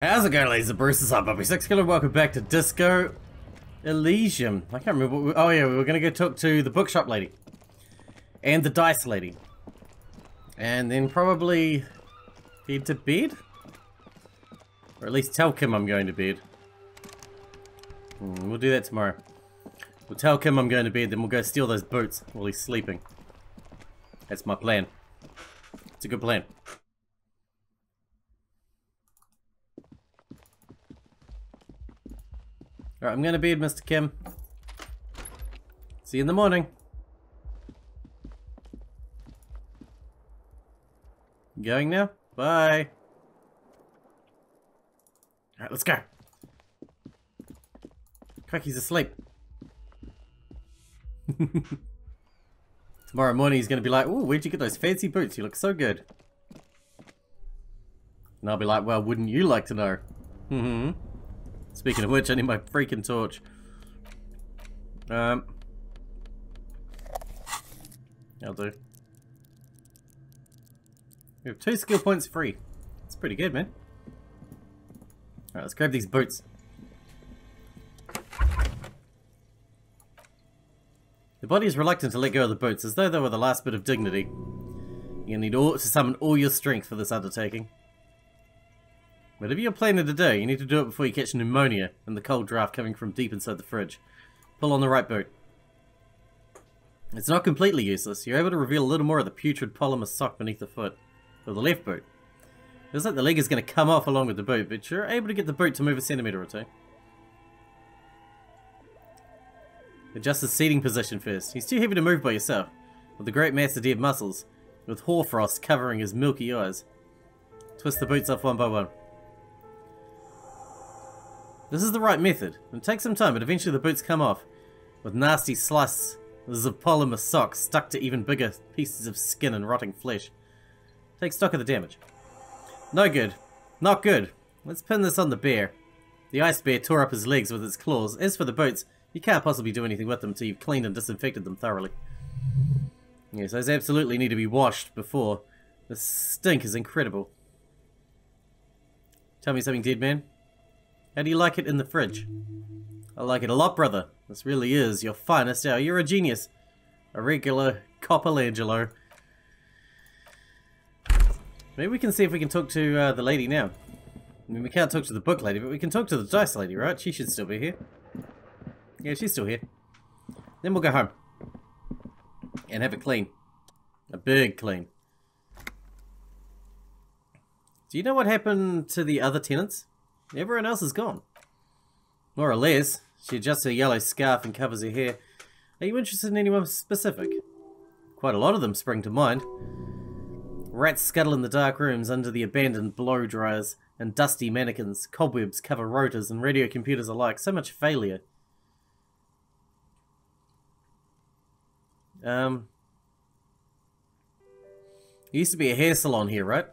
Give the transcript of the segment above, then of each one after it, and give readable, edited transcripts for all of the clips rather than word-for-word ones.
How's it going, ladies and Bruce's up, Bobby Sixkilla? Welcome back to Disco Elysium. I can't remember what we... Oh yeah, we were gonna go talk to the bookshop lady. And the dice lady. And then probably head to bed? Or at least tell Kim I'm going to bed. We'll do that tomorrow. We'll tell Kim I'm going to bed, then we'll go steal those boots while he's sleeping. That's my plan. It's a good plan. Alright, I'm going to bed, Mr. Kim. See you in the morning. Going now? Bye. Alright, let's go. Cracky's asleep. Tomorrow morning he's going to be like, "Ooh, where'd you get those fancy boots? You look so good." And I'll be like, "Well, wouldn't you like to know?" Speaking of which, I need my freaking torch. I'll do. We have 2 skill points free. That's pretty good, man. Alright, let's grab these boots. The body is reluctant to let go of the boots, as though they were the last bit of dignity. You need to summon all your strength for this undertaking. Whatever you're planning to do, you need to do it before you catch pneumonia and the cold draft coming from deep inside the fridge. Pull on the right boot. It's not completely useless. You're able to reveal a little more of the putrid polymer sock beneath the foot. Or the left boot. Feels like the leg is going to come off along with the boot, but you're able to get the boot to move a centimeter or two. Adjust his seating position first. He's too heavy to move by yourself, with a great mass of dead muscles, with hoarfrost covering his milky eyes. Twist the boots off one by one. This is the right method. It takes some time, but eventually the boots come off, with nasty slices of polymer socks stuck to even bigger pieces of skin and rotting flesh. Take stock of the damage. No good. Not good. Let's pin this on the bear. The ice bear tore up his legs with its claws. As for the boots, you can't possibly do anything with them until you've cleaned and disinfected them thoroughly. Yes, those absolutely need to be washed before. The stink is incredible. Tell me something, dead man. How do you like it in the fridge? I like it a lot, brother. This really is your finest hour. You're a genius. A regular Copperlangelo. Maybe we can see if we can talk to the lady now. I mean, we can't talk to the book lady, but we can talk to the dice lady, right? She should still be here. Yeah, she's still here. Then we'll go home. And have it clean. A big clean. Do you know what happened to the other tenants? Everyone else is gone. More or less. She adjusts her yellow scarf and covers her hair. Are you interested in anyone specific? Quite a lot of them spring to mind. Rats scuttle in the dark rooms under the abandoned blow dryers, and dusty mannequins, cobwebs cover rotors and radio computers alike. So much failure. There used to be a hair salon here, right?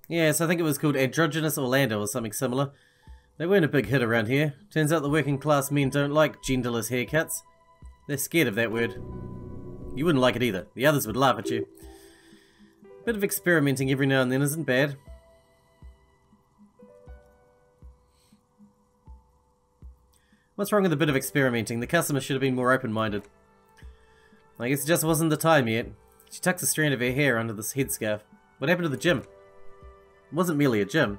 Yes, I think it was called Androgynous Orlando or something similar. They weren't a big hit around here. Turns out the working class men don't like genderless haircuts. They're scared of that word. You wouldn't like it either. The others would laugh at you. Bit of experimenting every now and then isn't bad. What's wrong with a bit of experimenting? The customer should have been more open-minded. I guess it just wasn't the time yet. She tucks a strand of her hair under this headscarf. What happened to the gym? It wasn't merely a gym.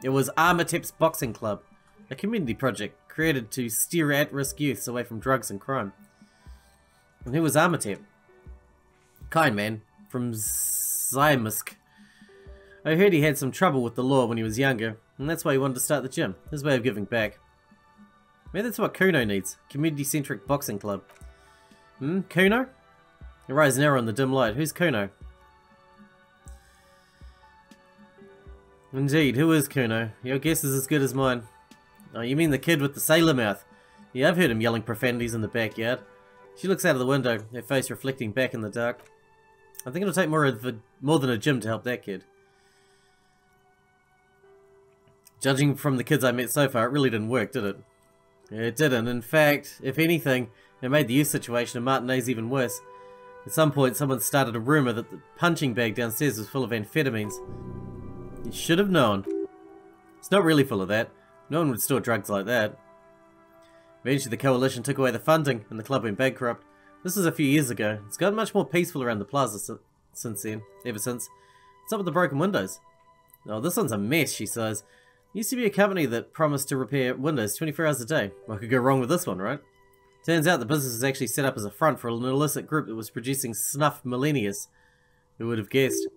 It was Armatep's Boxing Club, a community project created to steer at-risk youths away from drugs and crime. And who was Armatep? Kind man, from Zymusk. I heard he had some trouble with the law when he was younger, and that's why he wanted to start the gym, his way of giving back. Maybe that's what Kuno needs, community-centric boxing club. Kuno? Your eyes narrow in the dim light. Who's Kuno? Indeed, who is Kuno? Your guess is as good as mine. Oh, you mean the kid with the sailor mouth? Yeah, I've heard him yelling profanities in the backyard. She looks out of the window, her face reflecting back in the dark. I think it'll take more than a gym to help that kid. Judging from the kids I met so far, it really didn't work, did it? It didn't. In fact, if anything, it made the youth situation in Martinez even worse. At some point, someone started a rumor that the punching bag downstairs was full of amphetamines. You should have known. It's not really full of that. No one would store drugs like that. Eventually the Coalition took away the funding and the club went bankrupt. This was a few years ago. It's gotten much more peaceful around the plaza since then. Ever since. What's up with the broken windows? Oh, this one's a mess, she sighs. Used to be a company that promised to repair windows 24 hours a day. What could go wrong with this one, right? Turns out the business was actually set up as a front for an illicit group that was producing snuff millennius. Who would have guessed?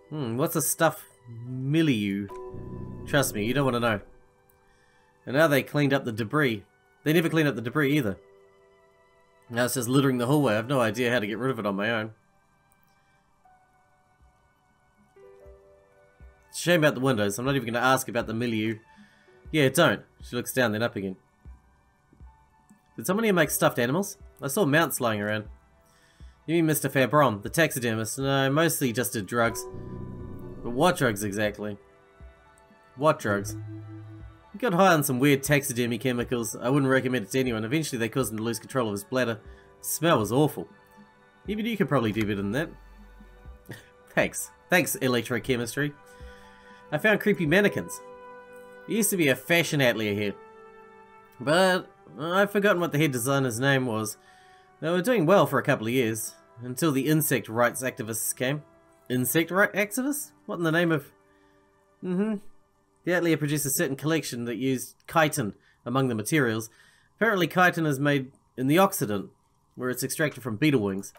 What's a stuff milieu? Trust me, you don't want to know. And now they cleaned up the debris. They never cleaned up the debris either. Now it's just littering the hallway. I have no idea how to get rid of it on my own. It's a shame about the windows. I'm not even going to ask about the milieu. Yeah, don't. She looks down, then up again. Did someone here make stuffed animals? I saw mounts lying around. You mean Mr. Fabron, the taxidermist? No, mostly just did drugs. But what drugs exactly? What drugs? He got high on some weird taxidermy chemicals. I wouldn't recommend it to anyone. Eventually they caused him to lose control of his bladder. The smell was awful. Even you could probably do better than that. Thanks. Thanks, electrochemistry. I found creepy mannequins. There used to be a fashion atelier here. But I've forgotten what the head designer's name was. They were doing well for a couple of years. Until the insect rights activists came. Insect rights activists? What in the name of... The atelier produced a certain collection that used chitin among the materials. Apparently chitin is made in the Occident, where it's extracted from beetle wings.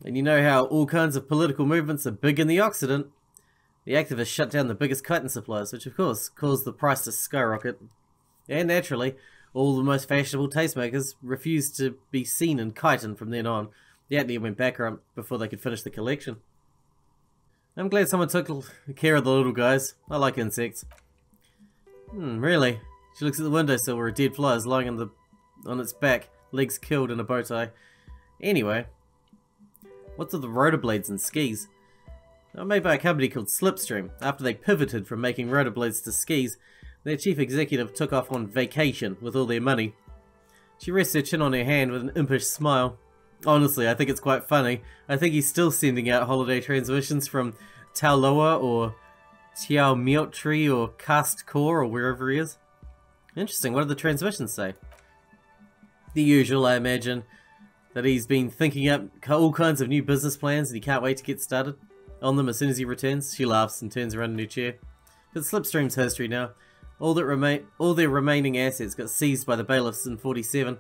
And you know how all kinds of political movements are big in the Occident. The activists shut down the biggest chitin suppliers, which of course caused the price to skyrocket. And naturally, all the most fashionable tastemakers refused to be seen in chitin from then on. The atelier went bankrupt before they could finish the collection. I'm glad someone took care of the little guys. I like insects. Really? She looks at the windowsill where a dead fly is lying on its back, legs curled in a bow tie. Anyway, what's with the rotor blades and skis? They were made by a company called Slipstream. After they pivoted from making rotor blades to skis, their chief executive took off on vacation with all their money. She rests her chin on her hand with an impish smile. Honestly, I think it's quite funny. I think he's still sending out holiday transmissions from Tauloa or Tiaumiotri or Cast Core or wherever he is. Interesting, what do the transmissions say? The usual, I imagine. That he's been thinking up all kinds of new business plans and he can't wait to get started on them as soon as he returns. She laughs and turns around in her chair. It's Slipstream's history now. All their remaining assets got seized by the bailiffs in 47.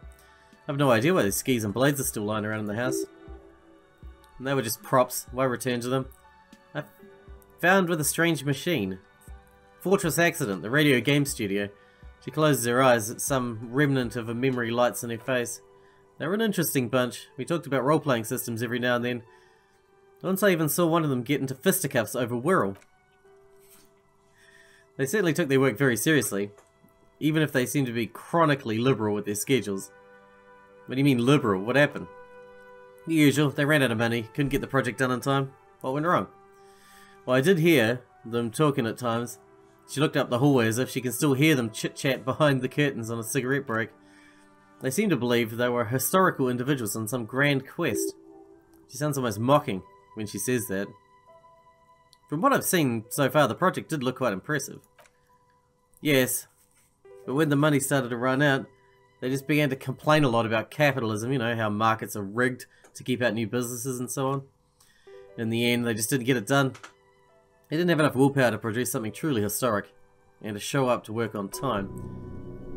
I have no idea why those skis and blades are still lying around in the house. And they were just props. Why return to them? I found with a strange machine. Fortress Accident, the radio game studio. She closes her eyes at some remnant of a memory lights in her face. They were an interesting bunch. We talked about role-playing systems every now and then. Once I even saw one of them get into fisticuffs over Whirl. They certainly took their work very seriously, even if they seemed to be chronically liberal with their schedules. What do you mean liberal? What happened? The usual, they ran out of money, couldn't get the project done on time. What went wrong? Well, I did hear them talking at times. She looked up the hallway as if she can still hear them chit-chat behind the curtains on a cigarette break. They seem to believe they were historical individuals on some grand quest. She sounds almost mocking when she says that. From what I've seen so far, the project did look quite impressive. Yes, but when the money started to run out, they just began to complain a lot about capitalism, you know, how markets are rigged to keep out new businesses and so on. In the end, they just didn't get it done. They didn't have enough willpower to produce something truly historic, and to show up to work on time.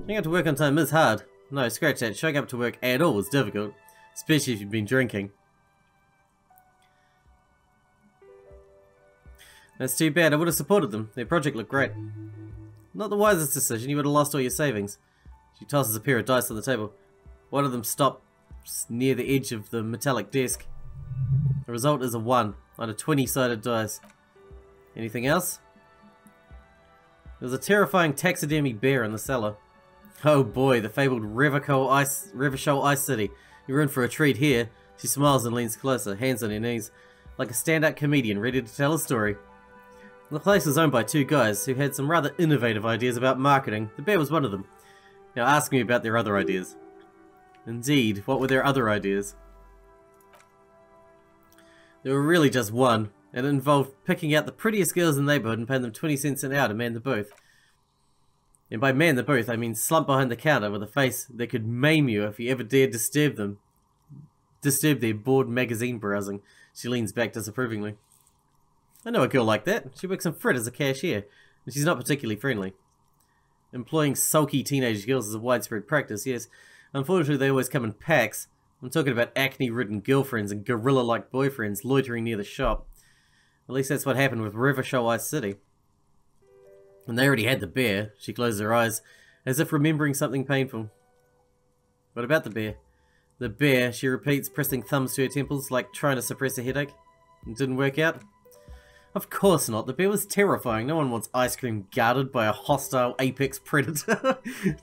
Showing up to work on time is hard. No, scratch that. Showing up to work at all is difficult, especially if you've been drinking. That's too bad. I would have supported them. Their project looked great. Not the wisest decision. You would have lost all your savings. She tosses a pair of dice on the table. One of them stops near the edge of the metallic desk. The result is a 1 on a 20-sided dice. Anything else? There's a terrifying taxidermy bear in the cellar. Oh boy, the fabled Revachol Ice City. You're in for a treat here. She smiles and leans closer, hands on her knees, like a stand-up comedian ready to tell a story. The place is owned by 2 guys who had some rather innovative ideas about marketing. The bear was one of them. Now ask me about their other ideas. Indeed, what were their other ideas? There were really just one. And it involved picking out the prettiest girls in the neighborhood and paying them 20 cents an hour to man the booth. And by man the booth, I mean slump behind the counter with a face that could maim you if you ever dared disturb them. Disturb their bored magazine browsing. She leans back disapprovingly. I know a girl like that. She works in Frit as a cashier, and she's not particularly friendly. Employing sulky teenage girls is a widespread practice, yes. Unfortunately, they always come in packs. I'm talking about acne-ridden girlfriends and gorilla-like boyfriends loitering near the shop. At least that's what happened with River Show Ice City. And they already had the bear. She closed her eyes, as if remembering something painful. What about the bear? The bear, she repeats, pressing thumbs to her temples like trying to suppress a headache. It didn't work out? Of course not. The bear was terrifying. No one wants ice cream guarded by a hostile apex predator.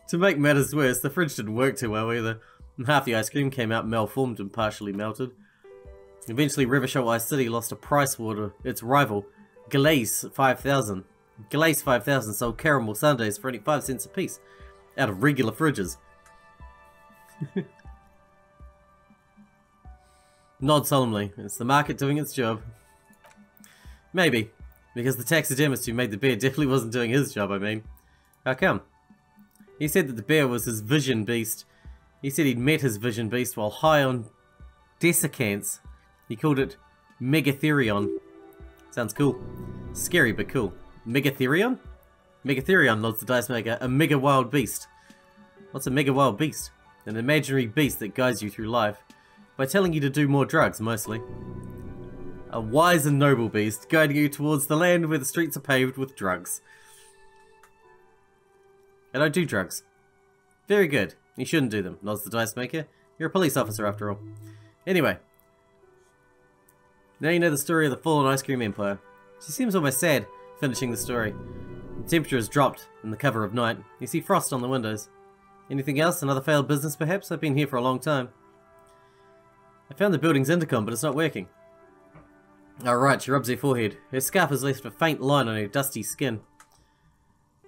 To make matters worse, the fridge didn't work too well either. And half the ice cream came out malformed and partially melted. Eventually, River Show Ice City lost a price war to its rival, Glace 5000. Glace 5000 sold caramel sundaes for only 5 cents a piece, out of regular fridges. Nod solemnly. It's the market doing its job. Maybe, because the taxidermist who made the bear definitely wasn't doing his job, I mean. How come? He said that the bear was his vision beast. He said he'd met his vision beast while high on desiccants. He called it Megatherion. Sounds cool. Scary, but cool. Megatherion? Megatherion, nods the Dicemaker. A mega wild beast. What's a mega wild beast? An imaginary beast that guides you through life. By telling you to do more drugs, mostly. A wise and noble beast, guiding you towards the land where the streets are paved with drugs. I don't do drugs. Very good. You shouldn't do them, nods the Dicemaker. You're a police officer after all. Anyway. Now you know the story of the fallen ice cream empire. She seems almost sad, finishing the story. The temperature has dropped in the cover of night. You see frost on the windows. Anything else? Another failed business perhaps? I've been here for a long time. I found the building's intercom, but it's not working. Alright, she rubs her forehead. Her scarf has left a faint line on her dusty skin.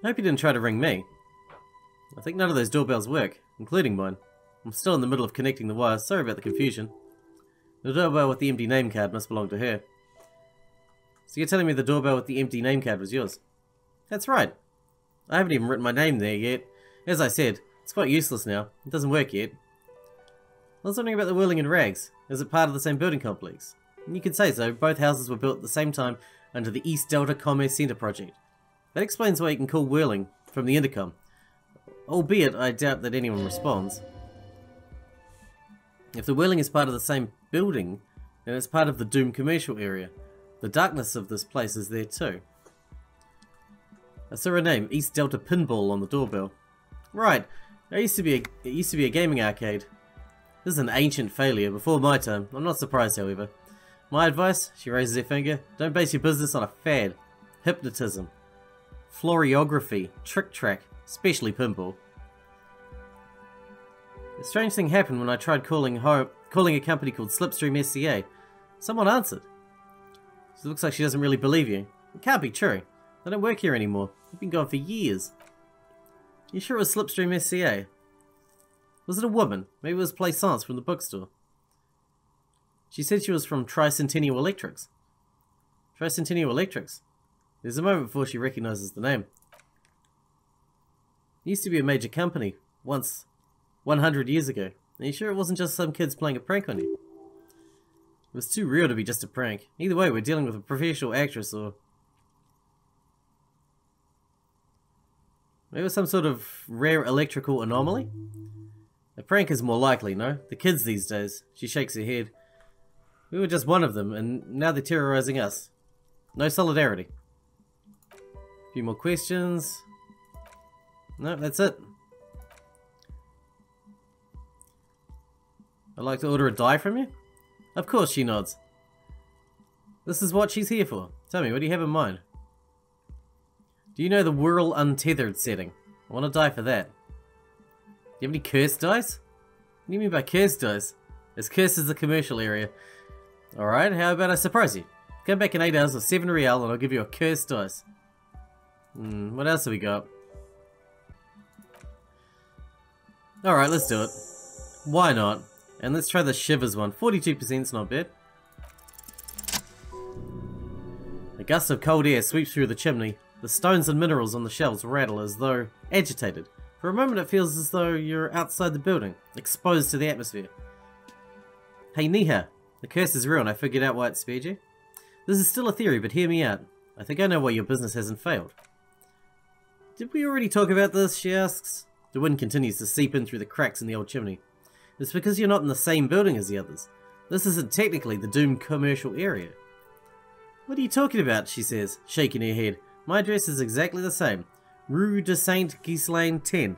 I hope you didn't try to ring me. I think none of those doorbells work, including mine. I'm still in the middle of connecting the wires. Sorry about the confusion. The doorbell with the empty name card must belong to her. So you're telling me the doorbell with the empty name card was yours? That's right. I haven't even written my name there yet. As I said, it's quite useless now. It doesn't work yet. I was wondering about the Whirling in Rags. Is it part of the same building complex? You can say so. Both houses were built at the same time under the East Delta Commerce Center project. That explains why you can call Whirling from the intercom. Albeit, I doubt that anyone responds. If the Whirling is part of the same building, then it's part of the Doom commercial area. The darkness of this place is there too. I saw a name, East Delta Pinball, on the doorbell. Right, it used to be a gaming arcade. This is an ancient failure, before my time. I'm not surprised, however. My advice, she raises her finger, don't base your business on a fad. Hypnotism. Floriography. Trick track. Especially pinball. A strange thing happened when I tried calling a company called Slipstream SCA. Someone answered. It looks like she doesn't really believe you. It can't be true. They don't work here anymore. They've been gone for years. You sure it was Slipstream SCA? Was it a woman? Maybe it was Plaisance from the bookstore. She said she was from Tricentennial Electrics. Tricentennial Electrics? There's a moment before she recognizes the name. It used to be a major company, once, 100 years ago. Are you sure it wasn't just some kids playing a prank on you? It was too real to be just a prank. Either way, we're dealing with a professional actress or... maybe it was some sort of rare electrical anomaly? A prank is more likely, no? The kids these days. She shakes her head. We were just one of them, and now they're terrorizing us. No solidarity. A few more questions. No, that's it. I'd like to order a die from you? Of course, she nods. This is what she's here for. Tell me, what do you have in mind? Do you know the Whirl Untethered setting? I want a die for that. Do you have any cursed dice? What do you mean by cursed dice? As cursed as the commercial area. Alright, how about I surprise you? Come back in 8 hours with 7 real and I'll give you a cursed dice. What else have we got? Alright, let's do it. Why not? And let's try the Shivers one. 42%'s not bad. gust of cold air sweeps through the chimney. The stones and minerals on the shelves rattle as though agitated. For a moment it feels as though you're outside the building, exposed to the atmosphere. Hey Niha, the curse is real and I figured out why it spared you. This is still a theory, but hear me out. I think I know why your business hasn't failed. Did we already talk about this? She asks. The wind continues to seep in through the cracks in the old chimney. It's because you're not in the same building as the others. This isn't technically the doomed commercial area. What are you talking about? She says, shaking her head. My address is exactly the same. Rue de Saint Ghislaine 10.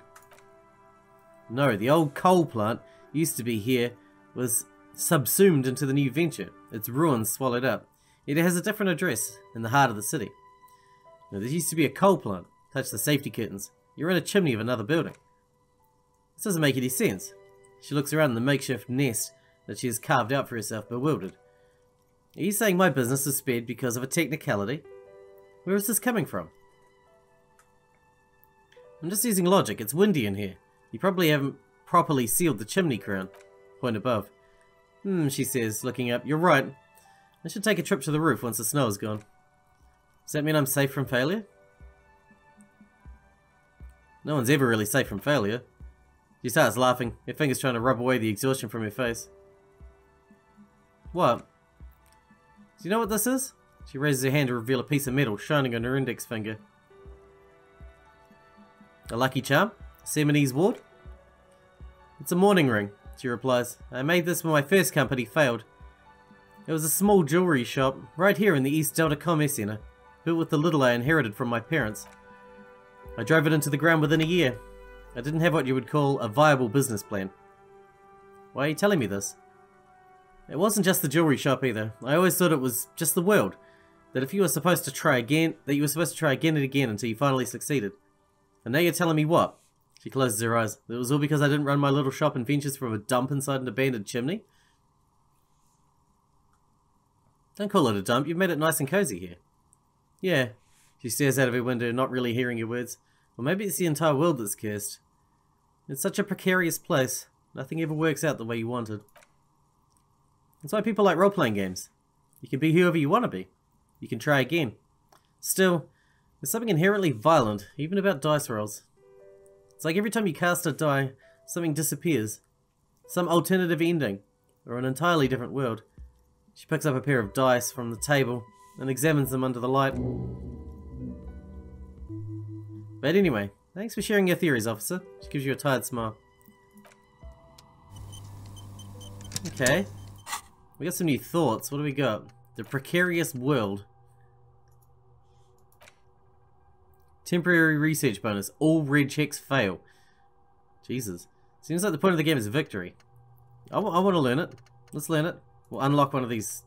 No, the old coal plant used to be here was subsumed into the new venture. Its ruins swallowed up. It has a different address in the heart of the city. Now, there used to be a coal plant. Touch the safety curtains. You're in a chimney of another building. This doesn't make any sense. She looks around the makeshift nest that she has carved out for herself, bewildered. Are you saying my business is spared because of a technicality? Where is this coming from? I'm just using logic. It's windy in here. You probably haven't properly sealed the chimney crown. Point above. She says, looking up. You're right. I should take a trip to the roof once the snow is gone. Does that mean I'm safe from failure? No one's ever really safe from failure. She starts laughing, her fingers trying to rub away the exhaustion from her face. What? Do you know what this is? She raises her hand to reveal a piece of metal shining on her index finger. A lucky charm? Seminese ward? It's a mourning ring, she replies. I made this when my first company failed. It was a small jewelry shop right here in the East Delta Commerce Center, built with the little I inherited from my parents. I drove it into the ground within a year. I didn't have what you would call a viable business plan. Why are you telling me this? It wasn't just the jewelry shop either. I always thought it was just the world. That if you were supposed to try again, and again until you finally succeeded. And now you're telling me what? She closes her eyes. It was all because I didn't run my little shop and ventures from a dump inside an abandoned chimney? Don't call it a dump. You've made it nice and cozy here. Yeah. She stares out of her window, not really hearing your words. Or maybe it's the entire world that's cursed. It's such a precarious place. Nothing ever works out the way you wanted. That's why people like role-playing games. You can be whoever you want to be. You can try again. Still, there's something inherently violent, even about dice rolls. It's like every time you cast a die, something disappears. Some alternative ending, or an entirely different world. She picks up a pair of dice from the table and examines them under the light. But anyway, thanks for sharing your theories, officer. She gives you a tired smile. Okay. We got some new thoughts. What do we got? The precarious world. Temporary research bonus. All red checks fail. Jesus. Seems like the point of the game is victory. I want to learn it. Let's learn it. We'll unlock one of these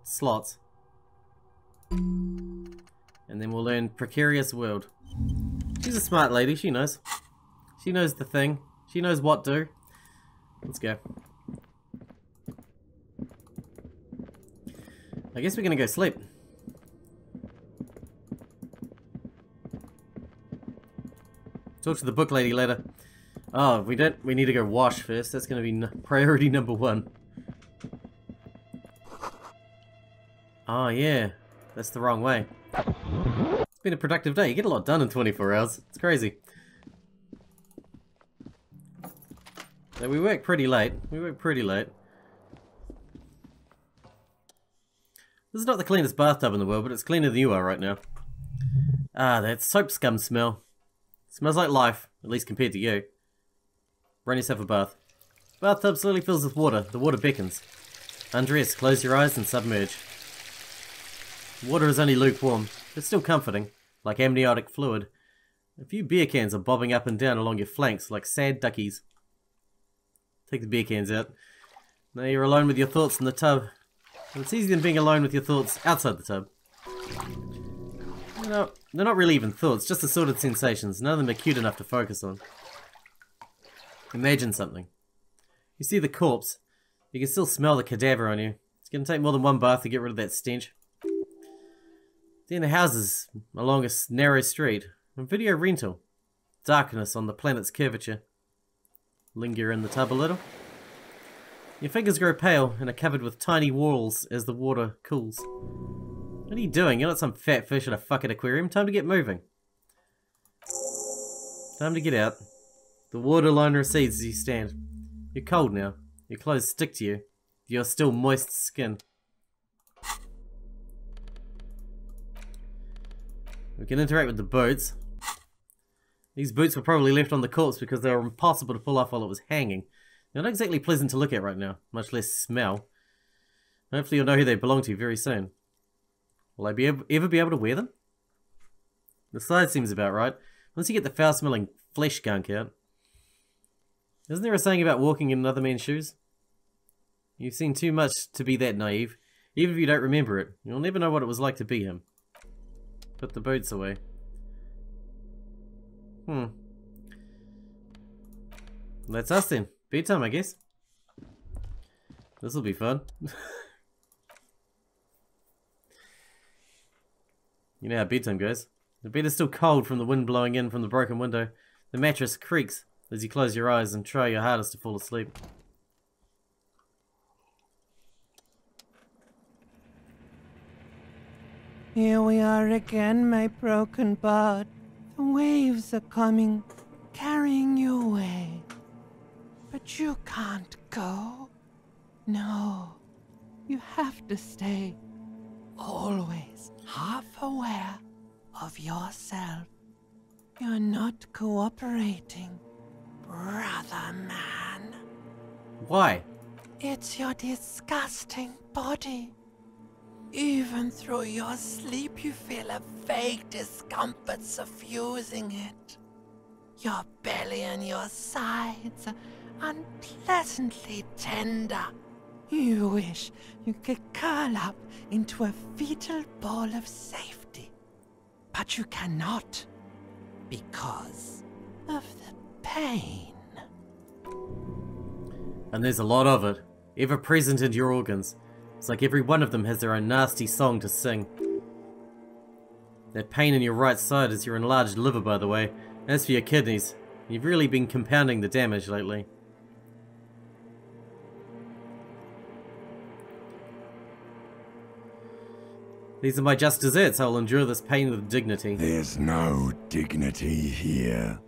slots. And then we'll learn precarious world. She's a smart lady. She knows. She knows the thing. She knows what to do. Let's go. I guess we're gonna go sleep. Talk to the book lady later. Oh, we need to go wash first. That's gonna be priority number 1. Oh yeah, that's the wrong way. It's been a productive day. You get a lot done in 24 hours. It's crazy. So we work pretty late. This is not the cleanest bathtub in the world, but it's cleaner than you are right now. Ah, that soap scum smell. It smells like life, at least compared to you. Run yourself a bath. Bathtub slowly fills with water. The water beckons. Undress, close your eyes and submerge. Water is only lukewarm, but still comforting, like amniotic fluid. A few beer cans are bobbing up and down along your flanks like sad duckies. Take the beer cans out. Now you're alone with your thoughts in the tub. And it's easier than being alone with your thoughts outside the tub. No, they're not really even thoughts, just assorted sensations. None of them are cute enough to focus on. Imagine something. You see the corpse. You can still smell the cadaver on you. It's going to take more than one bath to get rid of that stench. Then the houses along a narrow street. A video rental. Darkness on the planet's curvature. Linger in the tub a little. Your fingers grow pale and are covered with tiny whorls as the water cools. What are you doing? You're not some fat fish in a fucking aquarium. Time to get moving. Time to get out. The waterline recedes as you stand. You're cold now. Your clothes stick to you. Your still moist skin. We can interact with the boots. These boots were probably left on the corpse because they were impossible to pull off while it was hanging. They're not exactly pleasant to look at right now, much less smell. Hopefully you'll know who they belong to very soon. Will I ever be able to wear them? The size seems about right. Once you get the foul-smelling flesh gunk out. Isn't there a saying about walking in another man's shoes? You've seen too much to be that naive. Even if you don't remember it, you'll never know what it was like to be him. Put the boots away. That's us then. Bedtime, I guess. This'll be fun. You know how bedtime goes. The bed is still cold from the wind blowing in from the broken window. The mattress creaks as you close your eyes and try your hardest to fall asleep. Here we are again, my broken bird. The waves are coming, carrying you away. But you can't go. No, you have to stay. Always half aware of yourself. You're not cooperating, brother man. Why? It's your disgusting body. Even through your sleep you feel a vague discomfort suffusing it. Your belly and your sides are unpleasantly tender. You wish you could curl up into a fetal ball of safety. But you cannot, because of the pain. And there's a lot of it, ever present in your organs. It's like every one of them has their own nasty song to sing. That pain in your right side is your enlarged liver, by the way. As for your kidneys, you've really been compounding the damage lately. These are my just desserts. I'll endure this pain with dignity. There's no dignity here.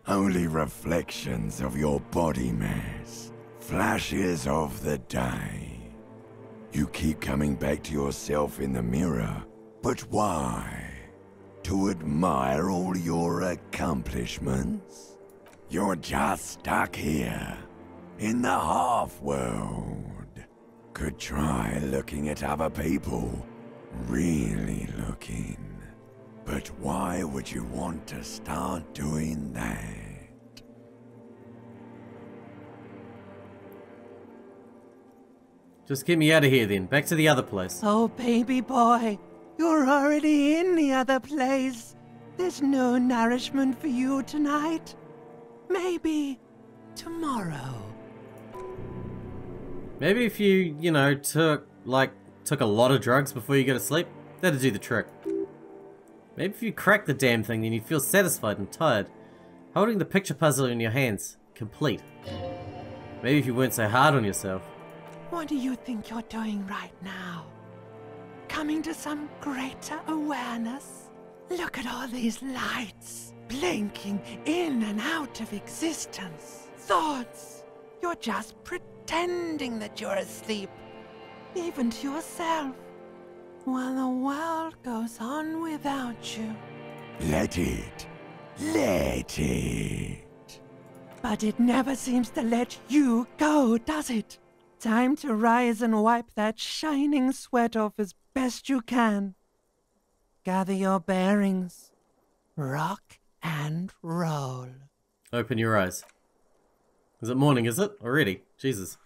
Only reflections of your body mass. Flashes of the day. You keep coming back to yourself in the mirror. But why? To admire all your accomplishments? You're just stuck here, in the half-world. Could try looking at other people. Really looking. But why would you want to start doing that? Just get me out of here then. Back to the other place. Oh, baby boy, you're already in the other place. There's no nourishment for you tonight. Maybe tomorrow. Maybe if you, took a lot of drugs before you go to sleep, that'd do the trick. Maybe if you crack the damn thing, then you'd feel satisfied and tired. Holding the picture puzzle in your hands, complete. Maybe if you weren't so hard on yourself. What do you think you're doing right now? Coming to some greater awareness? Look at all these lights, blinking in and out of existence. Thoughts. You're just pretending that you're asleep, even to yourself, while the world goes on without you. Let it. Let it. But it never seems to let you go, does it? Time to rise and wipe that shining sweat off as best you can. Gather your bearings. Rock and roll. Open your eyes. Is it morning, is it? Already? Jesus.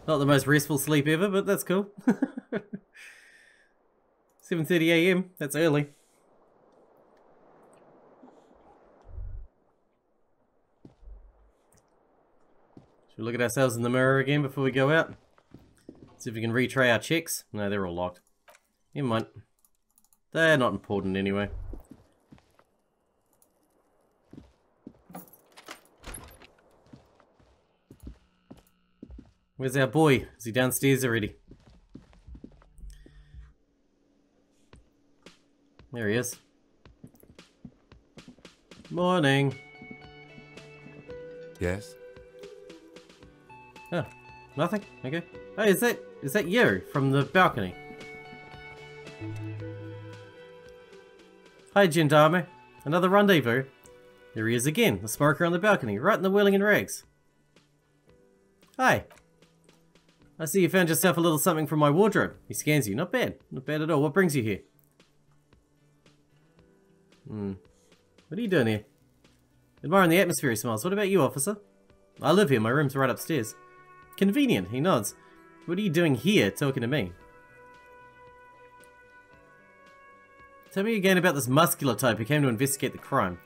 Not the most restful sleep ever, but that's cool. 7:30 AM, that's early. Should we look at ourselves in the mirror again before we go out? See if we can retry our checks. No, they're all locked. Never mind. They're not important anyway. Where's our boy? Is he downstairs already? There he is. Morning. Yes? Oh, nothing? Okay. Oh, is that you from the balcony? Hi, gendarme. Another rendezvous. There he is again, the smoker on the balcony, right in the whirling in rags. Hi. I see you found yourself a little something from my wardrobe. He scans you. Not bad. Not bad at all. What brings you here? What are you doing here? Admiring the atmosphere, he smiles. What about you, officer? I live here. My room's right upstairs. Convenient, he nods. What are you doing here, talking to me? Tell me again about this muscular type who came to investigate the crime.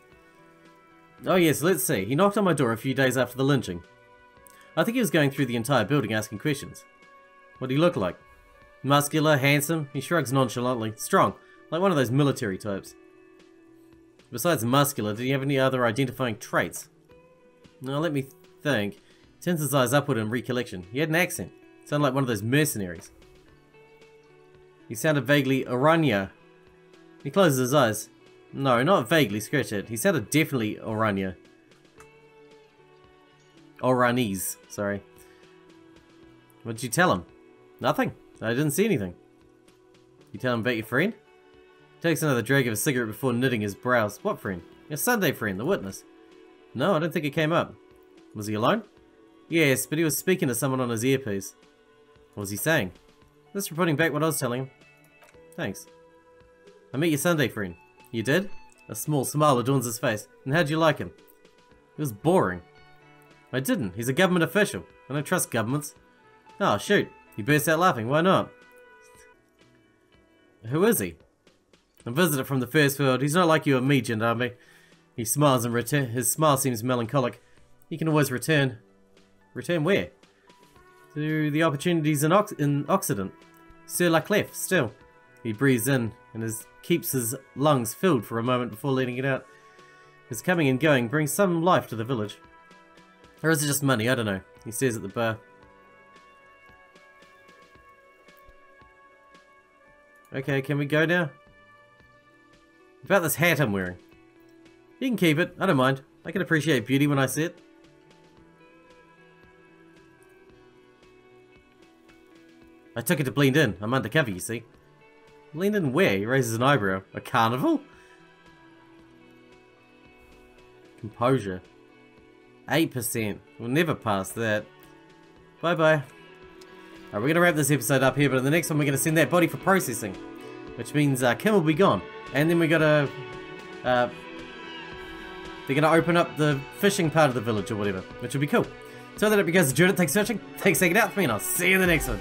Oh yes, let's see. He knocked on my door a few days after the lynching. I think he was going through the entire building asking questions. What did he look like? Muscular, handsome, he shrugs nonchalantly. Strong, like one of those military types. Besides muscular, did he have any other identifying traits? Now let me think. He turns his eyes upward in recollection. He had an accent. Sounded like one of those mercenaries. He sounded vaguely Orania. He closes his eyes. No, not vaguely, scratch it. He sounded definitely Orania. Oranese, sorry. What did you tell him? Nothing. I didn't see anything. You tell him about your friend? Takes another drag of a cigarette before knitting his brows. What friend? Your Sunday friend, the witness. No, I don't think it came up. Was he alone? Yes, but he was speaking to someone on his earpiece. What was he saying? Just reporting back what I was telling him. Thanks. I met your Sunday friend. You did? A small smile adorns his face. And how'd you like him? He was boring. I didn't. He's a government official. I don't trust governments. Oh, shoot. He burst out laughing. Why not? Who is he? A visitor from the first world. He's not like you or me, gendarme. He smiles and his smile seems melancholic. He can always return. Return where? To the opportunities in Occident. Sur la clef, still. He breathes in and keeps his lungs filled for a moment before letting it out. His coming and going brings some life to the village. Or is it just money? I don't know. He stares at the bar. Okay, can we go now? About this hat I'm wearing. You can keep it. I don't mind. I can appreciate beauty when I see it. I took it to blend in. I'm undercover, you see. Blend in where? He raises an eyebrow. A carnival? Composure. 8%. We'll never pass that. Bye-bye. Alright, we're going to wrap this episode up here, but in the next one we're going to send that body for processing. Which means Kim will be gone. And then we got to... they're going to open up the fishing part of the village or whatever. Which will be cool. So that it because enjoyed it. Thanks for watching. Thanks for taking it out for me, and I'll see you in the next one.